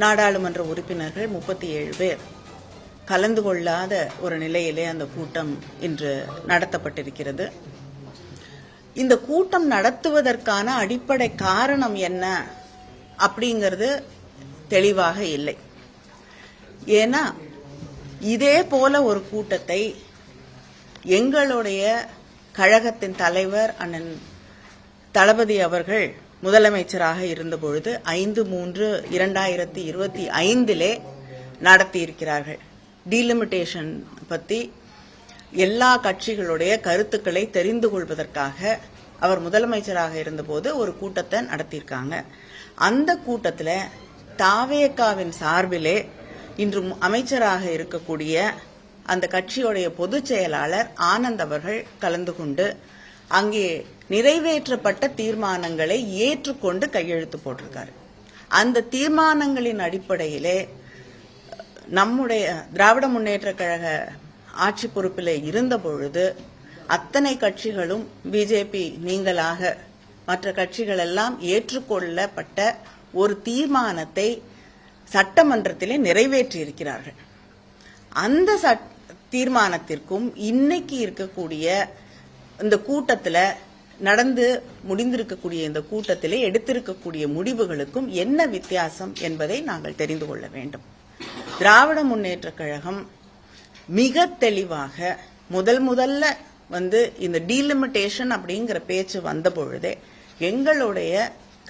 நாடாளுமன்ற உறுப்பினர்கள் 37 பேர் கலந்து கொள்ளாத ஒரு நிலையிலே அந்த கூட்டம் இன்று நடத்தப்பட்டிருக்கிறது. இந்த கூட்டம் நடத்துவதற்கான அடிப்படை காரணம் என்ன அப்படிங்கிறது தெளிவாக இல்லை. ஏன்னா இதே போல ஒரு கூட்டத்தை எங்களுடைய கழகத்தின் தலைவர் அண்ணன் தளபதி அவர்கள் முதலமைச்சராக இருந்தபொழுது 5/3/2025 நடத்தியிருக்கிறார்கள். டீலிமிட்டேஷன் பற்றி எல்லா கட்சிகளுடைய கருத்துக்களை தெரிந்து கொள்வதற்காக அவர் முதலமைச்சராக இருந்தபோது ஒரு கூட்டத்தை நடத்தியிருக்காங்க. அந்த கூட்டத்தில் தாவேகாவின் சார்பிலே இன்று அமைச்சராக இருக்கக்கூடிய அந்த கட்சியுடைய பொதுச் செயலாளர் ஆனந்த் அவர்கள் கலந்து கொண்டு அங்கே நிறைவேற்றப்பட்ட தீர்மானங்களை ஏற்றுக்கொண்டு கையெழுத்து போட்டிருக்காரு. அந்த தீர்மானங்களின் அடிப்படையிலே நம்முடைய திராவிட முன்னேற்ற கழக ஆட்சி பொறுப்பில் இருந்த பொழுது அத்தனை கட்சிகளும் பிஜேபி நீங்களாக மற்ற கட்சிகள் எல்லாம் ஏற்றுக்கொள்ளப்பட்ட ஒரு தீர்மானத்தை சட்டமன்றத்திலே நிறைவேற்றியிருக்கிறார்கள். அந்த தீர்மானத்திற்கும் இன்னைக்கு இருக்கக்கூடிய இந்த கூட்டத்தில் நடந்து முடிந்திருக்கக்கூடிய இந்த கூட்டத்திலே எடுத்திருக்கக்கூடிய முடிவுகளுக்கும் என்ன வித்தியாசம் என்பதை நாங்கள் தெரிந்து கொள்ள வேண்டும். திராவிட முன்னேற்ற கழகம் மிக தெளிவாக முதல்ல இந்த டீலிமிட்டேஷன் அப்படிங்கிற பேச்சு வந்த பொழுதே எங்களுடைய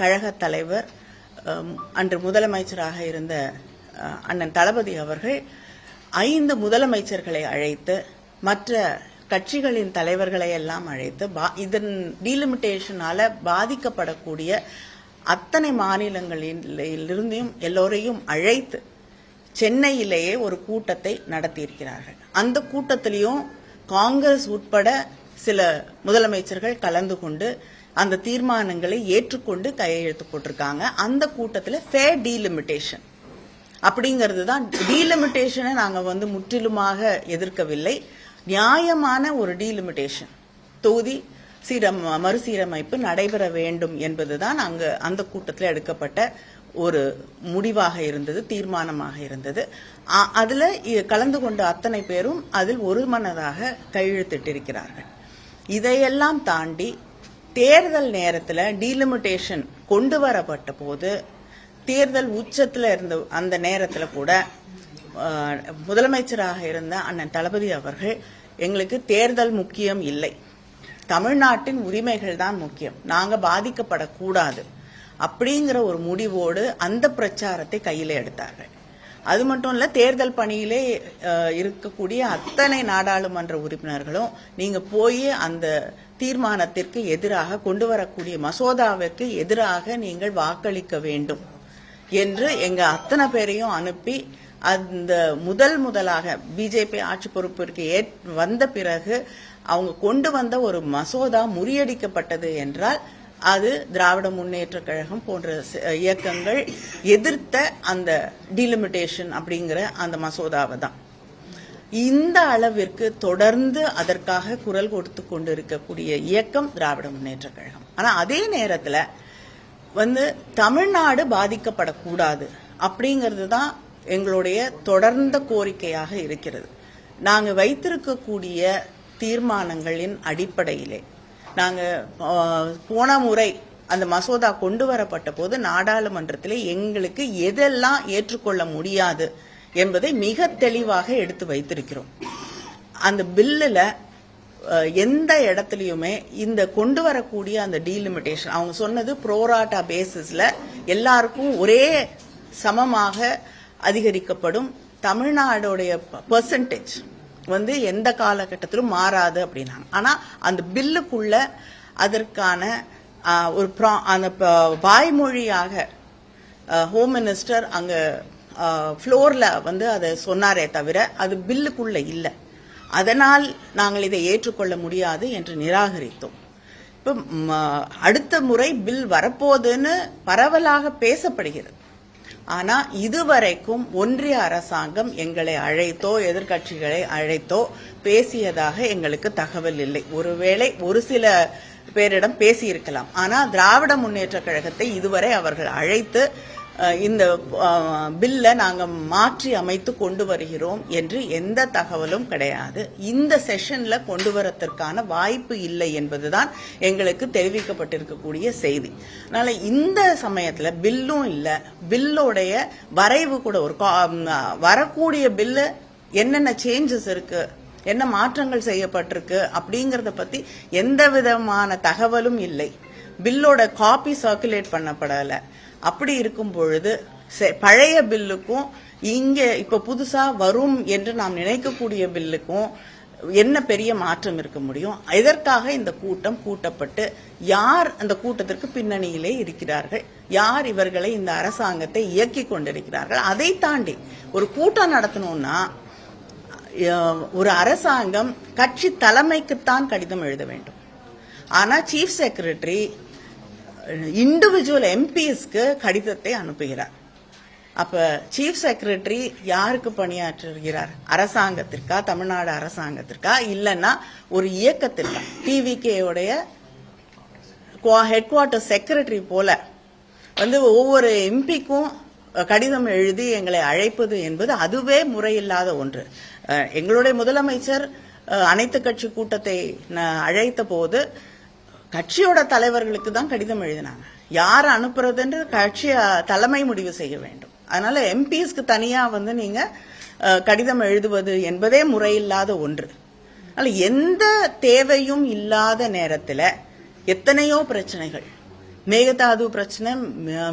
கழக தலைவர் அன்று முதலமைச்சராக இருந்த அண்ணன் தளபதி அவர்கள் 5 முதலமைச்சர்களை அழைத்து மற்ற கட்சிகளின் தலைவர்களை எல்லாம் அழைத்து இதன் டீலிமிட்டேஷனால பாதிக்கப்படக்கூடிய அத்தனை மாநிலங்களிலிருந்தும் எல்லோரையும் அழைத்து சென்னையிலேயே ஒரு கூட்டத்தை நடத்தியிருக்கிறார்கள். அந்த கூட்டத்திலையும் காங்கிரஸ் உட்பட சில முதலமைச்சர்கள் கலந்து கொண்டு அந்த தீர்மானங்களை ஏற்றுக்கொண்டு கையெழுத்து போட்டிருக்காங்க. அந்த கூட்டத்தில் ஃபேர் டீலிமிட்டேஷன் அப்படிங்கிறது தான். டீலிமிட்டேஷனை நாங்கள் முற்றிலுமாக எதிர்க்கவில்லை. நியாயமான ஒரு டீலிமிட்டேஷன் தொகுதி மறுசீரமைப்பு நடைபெற வேண்டும் என்பதுதான் அந்த கூட்டத்தில் எடுக்கப்பட்ட ஒரு முடிவாக இருந்தது, தீர்மானமாக இருந்தது. அதுல கலந்து கொண்ட அத்தனை பேரும் அதில் ஒருமனதாக கையெழுத்திட்டிருக்கிறார்கள். இதையெல்லாம் தாண்டி தேர்தல் நேரத்தில் டீலிமிட்டேஷன் கொண்டு வரப்பட்ட போது தேர்தல் உச்சத்தில் இருந்த அந்த நேரத்தில் கூட முதலமைச்சராக இருந்த அண்ணன் தளபதி அவர்கள் எங்களுக்கு தேர்தல் முக்கியம் இல்லை, தமிழ்நாட்டின் உரிமைகள் தான் முக்கியம், நாங்கள் பாதிக்கப்படக்கூடாது அப்படிங்கிற ஒரு முடிவோடு அந்த பிரச்சாரத்தை கையில் எடுத்தார்கள். அது மட்டும் இல்ல, தேர்தல் பணியிலே இருக்கக்கூடிய அத்தனை நாடாளுமன்ற உறுப்பினர்களும் நீங்க போய் அந்த தீர்மானத்திற்கு எதிராக கொண்டு வரக்கூடிய மசோதாவிற்கு எதிராக நீங்கள் வாக்களிக்க வேண்டும் என்று எங்க அத்தனை பேரையும் அனுப்பி அந்த முதலாக பிஜேபி ஆட்சி பொறுப்பிற்கு வந்த பிறகு அவங்க கொண்டு வந்த ஒரு மசோதா முறியடிக்கப்பட்டது என்றால் அது திராவிட முன்னேற்ற கழகம் போன்ற இயக்கங்கள் எதிர்த்த அந்த டீலிமிட்டேஷன் அப்படிங்கிற அந்த மசோதாவை தான். இந்த அளவிற்கு தொடர்ந்து அதற்காக குரல் கொடுத்து கொண்டிருக்கக்கூடிய இயக்கம் திராவிட முன்னேற்ற கழகம். ஆனா அதே நேரத்தில் தமிழ்நாடு பாதிக்கப்படக்கூடாது அப்படிங்கிறது தான் எங்களுடைய தொடர்ந்த கோரிக்கையாக இருக்கிறது. நாங்கள் வைத்திருக்கக்கூடிய தீர்மானங்களின் அடிப்படையிலே போன முறை அந்த மசோதா கொண்டு வரப்பட்ட போது நாடாளுமன்றத்தில் எங்களுக்கு எதெல்லாம் ஏற்றுக்கொள்ள முடியாது என்பதை மிக தெளிவாக எடுத்து வைத்திருக்கிறோம். அந்த பில்லுல எந்த இடத்துலயுமே இந்த கொண்டு வரக்கூடிய அந்த டீலிமிட்டேஷன் அவங்க சொன்னது ப்ரோராட்டா பேசிஸ்ல எல்லாருக்கும் ஒரே சமமாக அதிகரிக்கப்படும், தமிழ்நாடுடைய பெர்சன்டேஜ் எந்த காலகட்டத்திலும் மாறாது அப்படின்னாங்க. ஆனா அந்த பில்லுக்குள்ள அதற்கான ஒரு அந்த வாய்மொழியாக ஹோம் மினிஸ்டர் அங்க ஃப்ளோர்ல அதை சொன்னாரே தவிர அது பில்லுக்குள்ள இல்லை. அதனால் நாங்கள் இதை ஏற்றுக்கொள்ள முடியாது என்று நிராகரித்தோம். இப்ப அடுத்த முறை பில் வரப்போகுதுன்னு பரவலாக பேசப்படுகிறது. ஆனா இதுவரைக்கும் ஒன்றிய அரசாங்கம் எங்களை அழைத்தோ எதிர்கட்சிகளை அழைத்தோ பேசியதாக எங்களுக்கு தகவல் இல்லை. ஒருவேளை ஒரு சில பேரிடம் பேசியிருக்கலாம். ஆனா திராவிட முன்னேற்ற கழகத்தை இதுவரை அவர்கள் அழைத்து இந்த பில்லை நாங்க மாற்றி அமைத்து கொண்டு வருகிறோம் என்று எந்த தகவலும் கிடையாது. இந்த செஷன்ல கொண்டு வரதற்கான வாய்ப்பு இல்லை என்பதுதான் எங்களுக்கு தெரிவிக்கப்பட்டிருக்கக்கூடிய செய்தி. அதனால இந்த சமயத்துல பில்லும் இல்ல, பில்லோடைய வரைவு கூட ஒரு வரக்கூடிய பில்லு என்னென்ன சேஞ்சஸ் இருக்கு, என்ன மாற்றங்கள் செய்யப்பட்டிருக்கு அப்படிங்கறத பத்தி எந்த விதமான தகவலும் இல்லை. பில்லோட காப்பி சர்க்குலேட் பண்ணப்படல. அப்படி இருக்கும் பொழுது பழைய பில்லுக்கும் இங்க இப்ப புதுசா வரும் என்று நாம் நினைக்கக்கூடிய பில்லுக்கும் என்ன பெரிய மாற்றம் இருக்க முடியும்? இதற்காக இந்த கூட்டம் கூட்டப்பட்டு யார் அந்த கூட்டத்திற்கு பின்னணியிலே இருக்கிறார்கள், யார் இவர்களை இந்த அரசாங்கத்தை இயக்கி கொண்டிருக்கிறார்கள்? அதை தாண்டி ஒரு கூட்டம் நடத்தணும்னா ஒரு அரசாங்கம் கட்சி தலைமைக்குத்தான் கடிதம் எழுத வேண்டும். ஆனா சீஃப் செக்ரட்டரி இண்டிவிஜுவல் எம்பிஸ்க்கு கடிதத்தை அனுப்புகிறார். அப்ப சீஃப் செக்ரட்டரி யாருக்கு பணியாற்றுகிறார்? அரசாங்கத்திற்கா, தமிழ்நாடு அரசாங்கத்திற்கா, இல்லைன்னா ஒரு இயக்கத்திற்கா? டிவிகேவுடைய ஹெட் குவார்டர் செக்ரட்டரி போல ஒவ்வொரு எம்பிக்கும் கடிதம் எழுதி எங்களை அழைப்பது என்பது அதுவே முறையில்லாத ஒன்று. எங்களுடைய முதலமைச்சர் அனைத்து கட்சி கூட்டத்தை அழைத்த போது கட்சியோட தலைவர்களுக்கு தான் கடிதம் எழுதினாங்க. யார் அனுப்புறது என்று கட்சி தலைமை முடிவு செய்ய வேண்டும். அதனால எம்பிஸ்க்கு தனியா நீங்க கடிதம் எழுதுவது என்பதே முறையில்லாத ஒன்று. அதனால எந்த தேவையும் இல்லாத நேரத்தில் எத்தனையோ பிரச்சனைகள், மேகதாது பிரச்சனை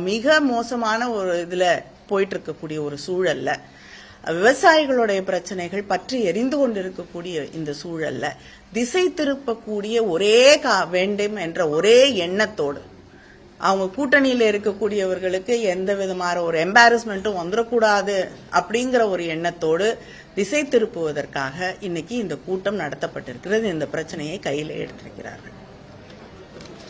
மிக மோசமான ஒரு இதுல போயிட்டு இருக்கக்கூடிய ஒரு சூழல்ல, விவசாயிகளுடைய பிரச்சனைகள் பற்றி எரிந்து கொண்டிருக்கக்கூடிய இந்த சூழல்ல திசை திருப்பக்கூடிய ஒரே வேண்டும் என்ற ஒரே எண்ணத்தோடு அவங்க கூட்டணியில இருக்கக்கூடியவர்களுக்கு எந்த விதமான ஒரு எம்பாரஸ்மெண்ட்டும் வந்துடக்கூடாது அப்படிங்கிற ஒரு எண்ணத்தோடு திசை திருப்புவதற்காக இன்னைக்கு இந்த கூட்டம் நடத்தப்பட்டிருக்கிறது. இந்த பிரச்சனையை கையில எடுத்திருக்கிறார்கள்.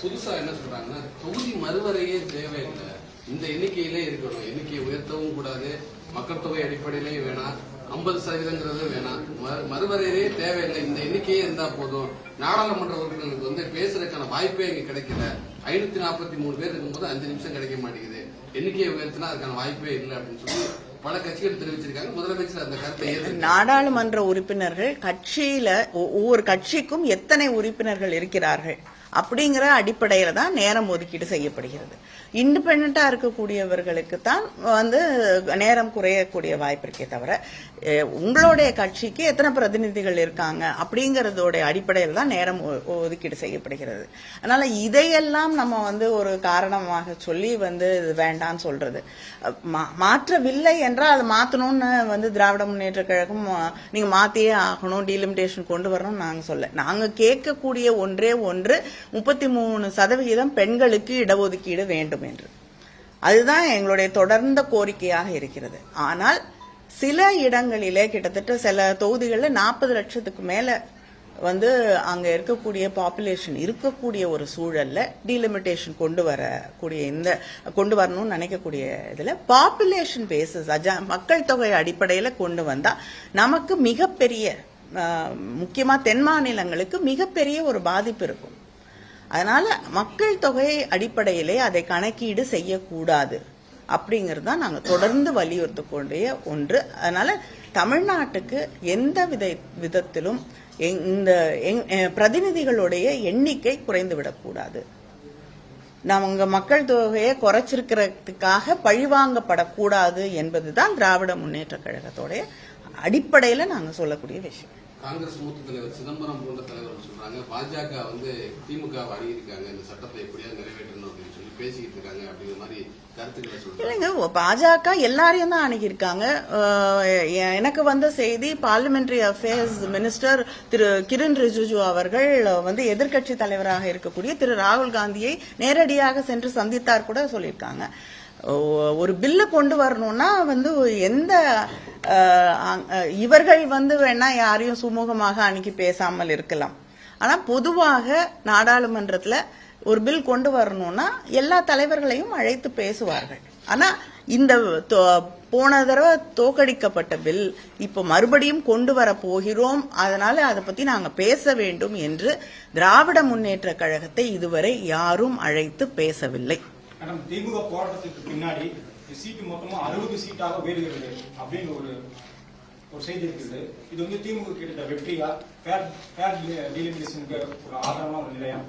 புதுசா என்ன சொல்றாங்கன்னா, தொகுதி மறுவரையே தேவையில்லை, இந்த எண்ணிக்கையிலே இருக்கணும், எண்ணிக்கையை உயர்த்தவும் கூடாது, மக்கள் தொகை அடிப்படையிலேயே வேணாம், 50% வேணாம், மறுவரையே தேவையில்லை, இந்த எண்ணிக்கையே இருந்தா போதும், நாடாளுமன்ற உறுப்பினர்களுக்கு பேசுறதுக்கான வாய்ப்பே இங்க கிடைக்கல, 543 பேர் இருக்கும்போது 5 நிமிஷம் கிடைக்க மாட்டேங்குது, எண்ணிக்கையை உயர்த்தினா அதுக்கான வாய்ப்பே இல்லை அப்படின்னு சொல்லி பல கட்சிகள் தெரிவிச்சிருக்காங்க. முதலமைச்சர் அந்த கருத்தை நாடாளுமன்ற உறுப்பினர்கள் கட்சியில ஒவ்வொரு கட்சிக்கும் எத்தனை உறுப்பினர்கள் இருக்கிறார்கள் அப்படிங்கிற அடிப்படையில தான் நேரம் ஒதுக்கீடு செய்யப்படுகிறது. இண்டிபெண்டா இருக்கக்கூடியவர்களுக்கு தான் நேரம் குறையக்கூடிய வாய்ப்பு இருக்கே தவிர உங்களுடைய கட்சிக்கு எத்தனை பிரதிநிதிகள் இருக்காங்க அப்படிங்கறதோட அடிப்படையில் தான் நேரம் ஒதுக்கீடு செய்யப்படுகிறது. அதனால இதையெல்லாம் நம்ம ஒரு காரணமாக சொல்லி வேண்டான்னு சொல்றது, மாற்றவில்லை என்றால் அதை மாத்தணும்னு திராவிட முன்னேற்ற கழகம் நீங்க மாத்தியே ஆகணும், டீலிமிட்டேஷன் கொண்டு வரணும் நாங்க சொல்ல. நாங்க கேட்கக்கூடிய ஒன்றே ஒன்று 33% பெண்களுக்கு இடஒதுக்கீடு வேண்டும் என்று. அதுதான் எங்களுடைய தொடர்ந்த கோரிக்கையாக இருக்கிறது. ஆனால் சில இடங்களிலே கிட்டத்தட்ட சில தொகுதிகளில் 40 லட்சத்துக்கு மேல அங்க இருக்கக்கூடிய பாப்புலேஷன் இருக்கக்கூடிய ஒரு சூழல்ல டீலிமிட்டேஷன் கொண்டு வரணும்னு நினைக்கக்கூடிய இதுல பாப்புலேஷன் பேசிஸ் மக்கள் தொகை அடிப்படையில கொண்டு வந்தா நமக்கு மிகப்பெரிய, முக்கியமா தென் மாநிலங்களுக்கு மிகப்பெரிய ஒரு பாதிப்பு இருக்கும். அதனால மக்கள் தொகை அடிப்படையிலே அதை கணக்கீடு செய்யக்கூடாது அப்படிங்கிறது தான் நாங்க தொடர்ந்து வலியுறுத்தக்கூடிய ஒன்று. அதனால தமிழ்நாட்டுக்கு எந்த விதத்திலும் இந்த பிரதிநிதிகளுடைய எண்ணிக்கை குறைந்து விடக்கூடாது. நாம மக்கள் தொகையை குறைச்சிருக்கிறதுக்காக பழிவாங்கப்படக்கூடாது என்பதுதான் திராவிட முன்னேற்ற கழகத்தோடைய அடிப்படையில நாங்க சொல்லக்கூடிய விஷயம். காங்கிரஸ் மூத்த தலைவர் சிதம்பரம் போன்ற தலைவர்கள் சொல்றாங்க, பாஜக திமுக அணுகிருக்காங்க, இந்த சட்டத்தை எப்படியாவது நிறைவேற்றணும் அப்படின்னு சொல்லி பேசிக்கிட்டு இருக்காங்க அப்படிங்கிற மாதிரி கருத்துக்களை சொல்றாங்க. பாஜக எல்லாரையும் தான் அணுகிருக்காங்க. எனக்கு வந்த செய்தி, பார்லிமெண்டரி அஃபேர்ஸ் மினிஸ்டர் திரு கிரண் ரிஜிஜு அவர்கள் எதிர்க்கட்சி தலைவராக இருக்கக்கூடிய திரு ராகுல் காந்தியை நேரடியாக சென்று சந்தித்தார் கூட சொல்லியிருக்காங்க. ஒரு பில்ல கொண்டு வரணும்னா எந்த இவர்கள் வேணா யாரையும் சுமூகமாக அணுகி பேசாமல் இருக்கலாம். ஆனா பொதுவாக நாடாளுமன்றத்துல ஒரு பில் கொண்டு வரணும்னா எல்லா தலைவர்களையும் அழைத்து பேசுவார்கள். ஆனா இந்த போன தடவை தோற்கடிக்கப்பட்ட பில் இப்ப மறுபடியும் கொண்டு வர போகிறோம், அதனால அதை பத்தி நாங்க பேச வேண்டும் என்று திராவிட முன்னேற்ற கழகத்தை இதுவரை யாரும் அழைத்து பேசவில்லை. திமுக போராட்டத்துக்கு பின்னாடி சீட்டு மொத்தமா 60 சீட்டாக உயர்கிறது அப்படின்னு ஒரு செய்தி இருக்குது. இது வந்து திமுக கிட்ட வெற்றியா, ஃபேர் டீலிமிட்டேஷனுக்கு ஒரு ஆதரவான ஒரு நிலையா?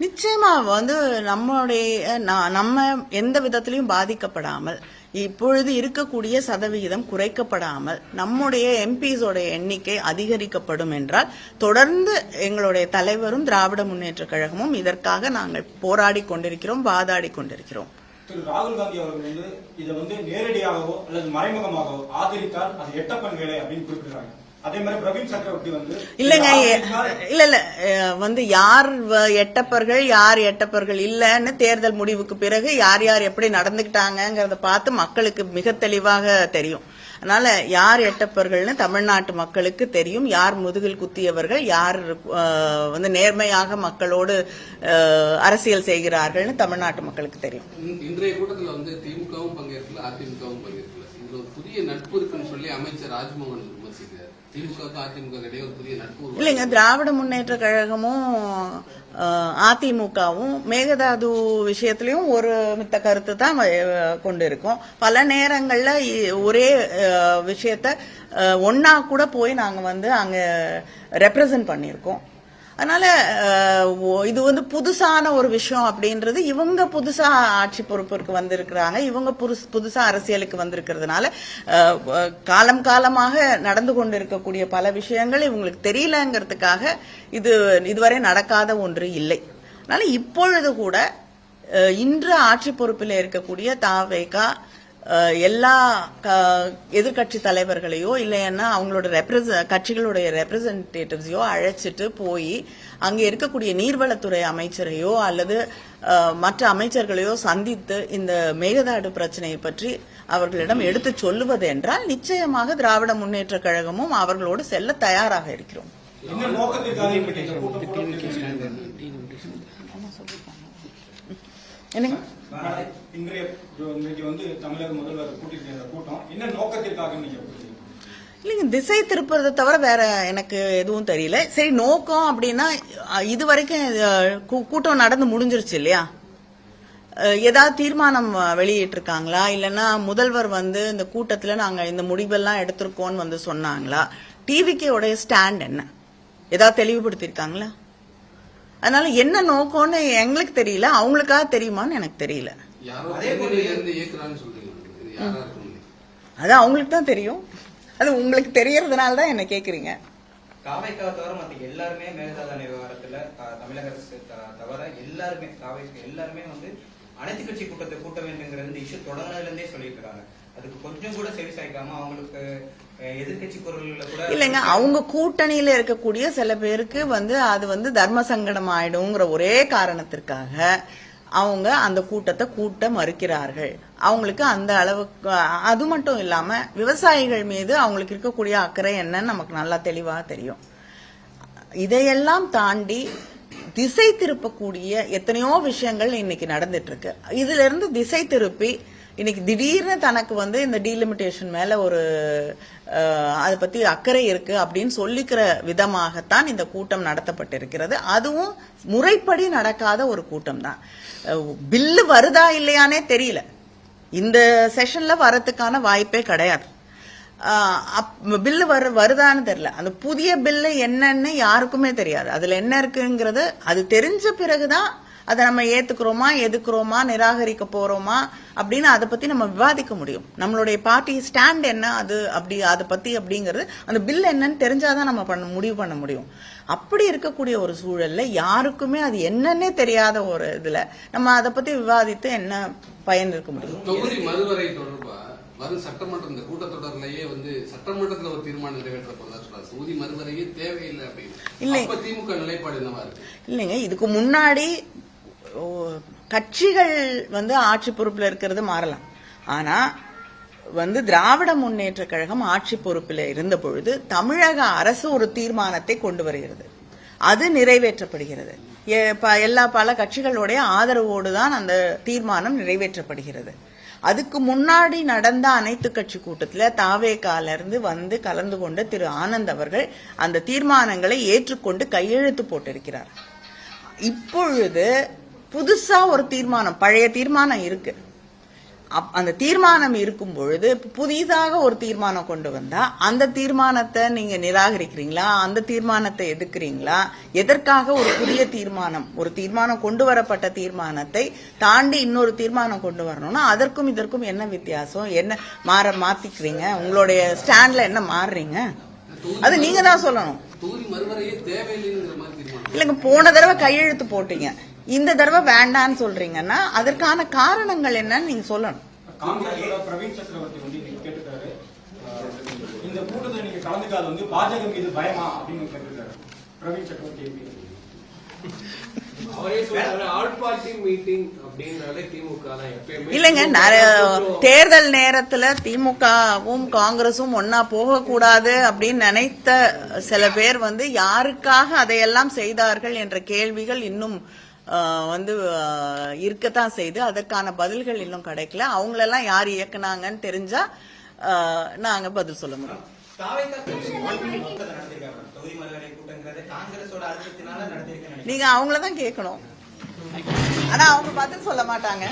நிச்சயமா வந்து நம்ம எந்த விதத்திலையும் பாதிக்கப்படாமல், இப்பொழுது இருக்கக்கூடிய சதவிகிதம் குறைக்கப்படாமல் நம்முடைய எம்பிஸோட எண்ணிக்கை அதிகரிக்கப்படும் என்றால் தொடர்ந்து எங்களுடைய தலைவரும் திராவிட முன்னேற்ற கழகமும் இதற்காக நாங்கள் போராடி கொண்டிருக்கிறோம், வாதாடி கொண்டிருக்கிறோம். திரு ராகுல் காந்தி அவர்கள் வந்து இதை வந்து நேரடியாகவோ அல்லது மறைமுகமாகவோ ஆதரித்தால் அது எட்டப்பன் வேலை அப்படின்னு குறிப்பிடுறாங்க. அதே மாதிரி பிரவீன் சக்கரவர்த்தி வந்து இல்ல வந்து யார் எட்டப்பர்கள் யார் எட்டப்பர்கள் இல்லன்னு தேர்தல் முடிவுக்கு பிறகு யார் யார் எப்படி நடந்துகிட்டாங்கிறத பார்த்து மக்களுக்கு மிக தெளிவாக தெரியும். அதனால யார் எட்டப்பர்கள்னு தமிழ்நாட்டு மக்களுக்கு தெரியும். யார் முதுகில் குத்தியவர்கள், யார் வந்து நேர்மையாக மக்களோடு அரசியல் செய்கிறார்கள்னு தமிழ்நாட்டு மக்களுக்கு தெரியும். இன்றைய கூட்டத்தில் வந்து திமுகவும் பங்கேற்கல, அதிமுகவும் பங்கேற்கல. இதுல ஒரு புதிய நட்பு இருக்குன்னு சொல்லி அமைச்சர் ராஜ்மோகன் விமர்சிக்கிறார். திமுக அதிமுக இடையே ஒரு புதிய நட்பு இல்லைங்க. திராவிட முன்னேற்ற கழகமும் அதிமுகவும் மேகதாது விஷயத்திலையும் ஒரு மித்த கருத்து தான் கொண்டு இருக்கோம். பல நேரங்கள்ல ஒரே விஷயத்த ஒன்னா கூட போய் நாங்க வந்து அங்க ரெப்ரசன்ட் பண்ணிருக்கோம். அதனால இது வந்து புதுசான ஒரு விஷயம் அப்படின்றது, இவங்க புதுசா ஆட்சி பொறுப்பிற்கு வந்திருக்கிறாங்க, இவங்க புதுசா அரசியலுக்கு வந்திருக்கிறதுனால காலம் காலமாக நடந்து கொண்டிருக்கக்கூடிய பல விஷயங்கள் இவங்களுக்கு தெரியலங்கிறதுக்காக இதுவரை நடக்காத ஒன்று இல்லை. அதனால இப்பொழுது கூட இன்று ஆட்சி பொறுப்பில் இருக்கக்கூடிய தாவேகா எல்லா எதிர்கட்சி தலைவர்களையோ இல்லைன்னா அவங்களோட கட்சிகளுடைய ரெப்ரசன்டேட்டிவ்ஸையோ அழைச்சிட்டு போய் அங்கே இருக்கக்கூடிய நீர்வளத்துறை அமைச்சரையோ அல்லது மற்ற அமைச்சர்களையோ சந்தித்து இந்த மேகதாடு பிரச்சனையை பற்றி அவர்களிடம் எடுத்து சொல்லுவது என்றால் நிச்சயமாக திராவிட முன்னேற்ற கழகமும் அவர்களோடு செல்ல தயாராக இருக்கிறோம். என்னங்க இன்றைக்கு வந்து தமிழக முதல்வர் கூட்டியிருக்கிற கூட்டம் என்ன நோக்கத்திற்காக இல்லைங்க, திசை திருப்புறதை தவிர வேற எனக்கு எதுவும் தெரியல. சரி, நோக்கம் அப்படின்னா இது வரைக்கும் கூட்டம் நடந்து முடிஞ்சிருச்சு இல்லையா? ஏதாவது தீர்மானம் வெளியிட்டிருக்காங்களா? இல்லைன்னா முதல்வர் வந்து இந்த கூட்டத்துல நாங்க இந்த முடிவெல்லாம் எடுத்திருக்கோம்னு வந்து சொன்னாங்களா? டிவிக்கோடைய ஸ்டாண்ட் என்ன ஏதாவது தெளிவுபடுத்திருக்காங்களா? அதனால என்ன நோக்கம்னு எங்களுக்கு தெரியல, அவங்களுக்காக தெரியுமான்னு எனக்கு தெரியல. அது அவங்களுக்கு தான் தெரியும். அது உங்களுக்கு தெரியறதுனால தான் என்ன கேக்குறீங்க. காவைக்காவை தவிர மற்ற எல்லாருமே மேகதாது விவகாரத்துல தமிழக அரசு தவிர எல்லாருமே வந்து அனைத்து கட்சி கூட்டத்தை கூட்ட வேண்டுங்கிற இந்த இஷ்யூ தொடங்கினதுல இருந்தே சொல்லியிருக்காங்க. அதுக்கு கொஞ்சம் கூட செவி சாய்க்காம அவங்களுக்கு எதிர்கட்சி குரல்ல கூட இல்லைங்க, அவங்க கூட்டணியில இருக்கக்கூடிய சில பேருக்கு வந்து அது வந்து தர்ம சங்கடம் ஆயிடுங்கிற ஒரே காரணத்திற்காக அவங்க அந்த கூட்டத்தை கூட்ட மறுக்கிறார்கள். அவங்களுக்கு அந்த அளவுக்கு, அது மட்டும் இல்லாம விவசாயிகள் மீது அவங்களுக்கு இருக்கக்கூடிய அக்கறை என்னன்னு நமக்கு நல்லா தெளிவாக தெரியும். இதையெல்லாம் தாண்டி திசை திருப்பக்கூடிய எத்தனையோ விஷயங்கள் இன்னைக்கு நடந்துட்டு இருக்கு. இதுல இருந்து திசை திருப்பி இன்னைக்கு திடீர்னு தனக்கு வந்து இந்த டீலிமிட்டேஷன் மேல ஒரு அதை பத்தி அக்கறை இருக்கு அப்படின்னு சொல்லிக்கிற விதமாகத்தான் இந்த கூட்டம் நடத்தப்பட்டிருக்கிறது. அதுவும் முறைப்படி நடக்காத ஒரு கூட்டம் தான். பில்லு வருதா இல்லையானே தெரியல. இந்த செஷன்ல வரதுக்கான வாய்ப்பே கிடையாது. பில்லு வருதான்னு தெரியல. அந்த புதிய பில்லு என்னன்னு யாருக்குமே தெரியாது. அதுல என்ன இருக்குங்கிறது அது தெரிஞ்ச பிறகுதான் அதை நம்ம ஏத்துக்கிறோமா, எதுக்குறோமா, நிராகரிக்க போறோமா அப்படின்னு அதை பத்தி நம்ம விவாதிக்க முடியும். நம்மளுடைய பார்ட்டி ஸ்டாண்ட் என்ன, அது அப்படி அதை பத்தி அப்படிங்கிறது அந்த பில் என்னன்னு தெரிஞ்சாதான் நம்ம முடிவு பண்ண முடியும். அப்படி இருக்கக்கூடிய ஒரு சூழல்ல யாருக்குமே அது என்னன்னே தெரியாத ஒரு இதுல நம்ம அதை பத்தி விவாதித்து என்ன பயன் இருக்க முடியும்? தொகுதி மறுவரை தொடர்பா வரும் சட்டமன்ற இந்த கூட்டத்தொடர்லயே வந்து சட்டமன்றத்தில் ஒரு தீர்மானம் நிறைவேற்றப்போதா சொல்றாங்க. தொகுதி மறுவரையே தேவையில்லை அப்படின்னு. இல்லை, திமுக நிலைப்பாடு என்னவா இருக்கு? இல்லைங்க, இதுக்கு முன்னாடி கட்சிகள் வந்து ஆட்சி பொறுப்புல இருக்கிறது மாறலாம். ஆனா வந்து திராவிட முன்னேற்ற கழகம் ஆட்சி பொறுப்பில் இருந்த பொழுது தமிழக அரசு ஒரு தீர்மானத்தை கொண்டு வருகிறது, அது நிறைவேற்றப்படுகிறது. பல கட்சிகளுடைய ஆதரவோடு தான் அந்த தீர்மானம் நிறைவேற்றப்படுகிறது. அதுக்கு முன்னாடி நடந்த அனைத்து கட்சி கூட்டத்தில் தாவேகால இருந்து வந்து கலந்து கொண்ட திரு ஆனந்த் அவர்கள் அந்த தீர்மானங்களை ஏற்றுக்கொண்டு கையெழுத்து போட்டிருக்கிறார். இப்பொழுது புதுசா ஒரு தீர்மானம், பழைய தீர்மானம் இருக்கு, அந்த தீர்மானம் இருக்கும் பொழுது புதிதாக ஒரு தீர்மானம் கொண்டு வந்தா அந்த தீர்மானத்தை நீங்க நிராகரிக்கிறீங்களா, அந்த தீர்மானத்தை எதிர்க்கிறீங்களா? எதற்காக ஒரு புதிய தீர்மானம், ஒரு தீர்மானம் கொண்டு வரப்பட்ட தீர்மானத்தை தாண்டி இன்னொரு தீர்மானம் கொண்டு வரணும்னா அதற்கும் இதற்கும் என்ன வித்தியாசம்? என்ன மாத்திக்கிறீங்க? உங்களுடைய ஸ்டாண்ட்ல என்ன மாறுறீங்க? அது நீங்க தான் சொல்லணும். தொகுதி மறுவரையே தேவையில்லைங்கிற மாதிரி தீர்மானம் இல்லைங்க, போன தடவை கையெழுத்து போட்டீங்க, இந்த தடவை வேண்டான்னு சொல்றீங்கன்னா அதற்கான காரணங்கள் என்னன்னு நீங்க சொல்லணும். காங்கிரஸோட பிரவீன் சக்கரவர்த்தி வந்து இன்னைக்கு கேட்டுட்டாரு, இந்த கூட்டத்தில் நீங்க கலந்துக்காத வந்து பாஜக மீது பயமா அப்படின்னு கேட்டுட்டாரு பிரவீன் சக்கரவர்த்தி. அவரே சொல்றாரு ஆல் பார்ட்டி மீட்டிங் அப்படிங்கறதே திமுக தான் எப்பயுமே. இல்லைங்க, தேர்தல் நேரத்துல திமுகவும் காங்கிரசும் ஒன்னா போக கூடாது அப்படின்னு நினைத்த சில பேர் வந்து யாருக்காக அதையெல்லாம் செய்தார்கள் என்ற கேள்விகள் இன்னும் வந்து இருக்கத்தான் செய்து அதற்கான பதில்கள் இன்னும் கிடைக்கல. அவங்களெல்லாம் யார் இயக்குனாங்கன்னு தெரிஞ்சா நாங்க பதில் சொல்ல முடியும். நீங்க அவங்களதான் கேட்கணும், ஆனா அவங்க பதில் சொல்ல மாட்டாங்க.